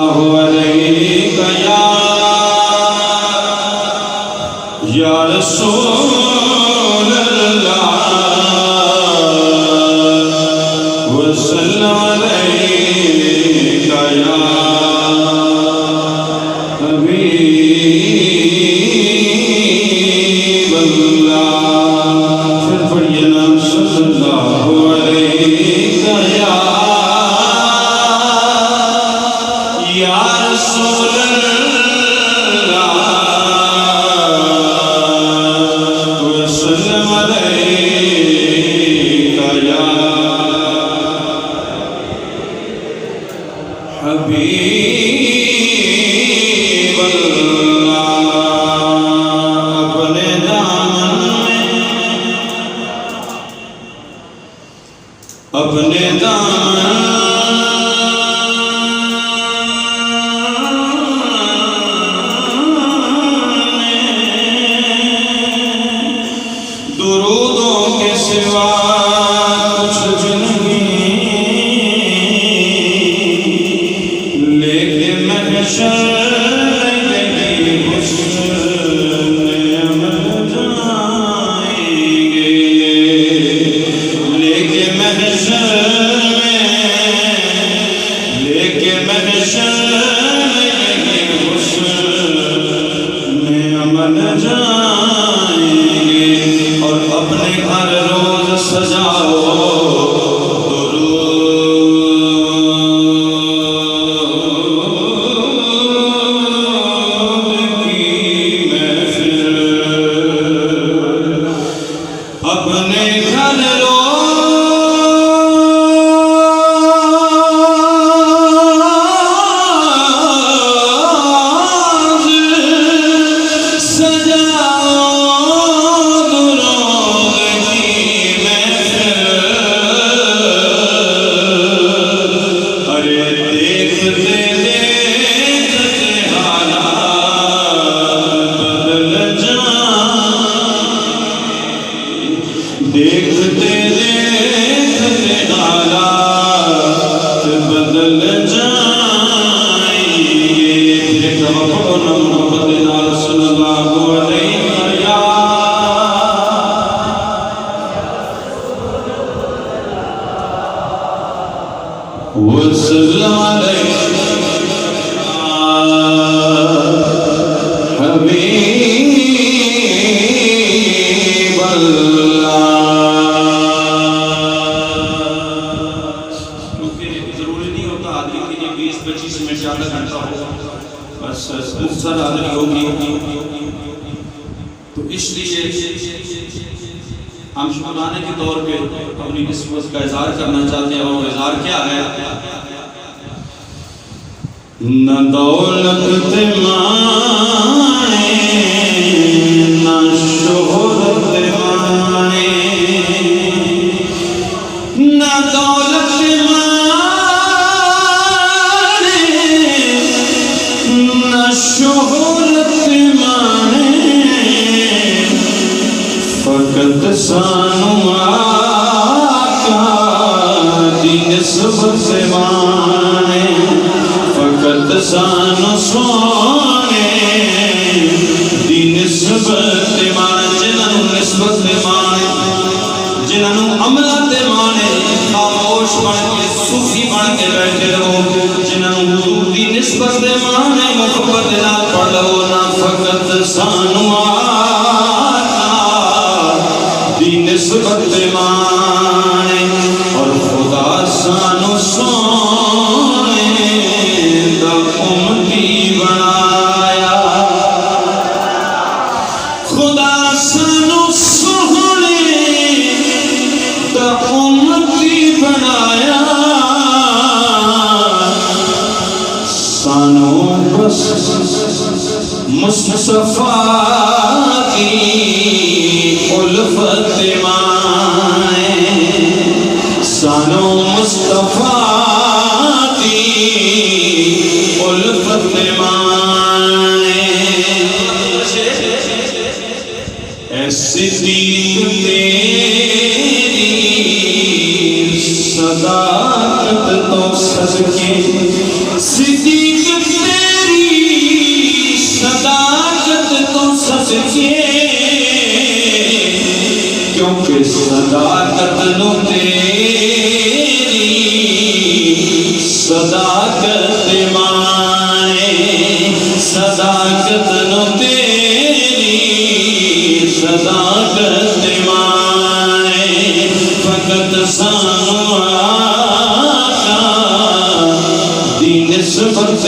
اللہ علیہ یا رسول اللہ وسلم علیک یا حبیب اللہ. پھر پڑھیے نا صلی اللہ علیہ یا رسول اللہ وسلم علیک یا حبیب اللہ. اپنے دامن میں اپنے دامن درودوں کے سوا کچھ نہیں، لیکن محشر لگی حسن عمل جائیں گے، لیکن محشر لگی حسن عمل جائیں گے. اور اپنے گھر روز سجاؤ درود کی محفل. اپنے گھر دیکھتے دیکھتے حالات بدل جائیں گے. پھر پڑھو نا محمد صلی اللہ علیہ وسلم علیہ حبیب اللہ. سر حاضری ہوگی تو اس لیے ہم شکرانے کے طور پہ اپنی نسبت کا اظہار کرنا چاہتے ہیں. اور اظہار کیا ہے؟ نہ دولت مانے نہ شہرت مانے، نہ دولت شہرت مانے، فقط سانوں آقا دی نسبت مانے، فقط سانوں سونے دی نسبت مانے. جنہوں نسبت مانے، جنہوں عملت مانے، خاموش بن کے صوفی بن کے بیٹھے رہو. جنہوں حضور دی نسبت مانے، محبت نہ پڑھو نہ فقط سانوں آقا دی نسبت مانے. اور خدا سانوں سونے دا امتی بنایا، خدا سانوں سونے دا امتی بنایا. سانوں بس مصطفیٰ کی الفت مانے، سانوں مصطفیٰ کی الفت مانے. اے صدیق تیری صداقت تو صدقے، صدیق تیری صداقت تو سچے کیونکہ صداقت نو تیری صداقت مانے صداقت نو تیری صداقت مانے فقط سانوں آقا دی نسبت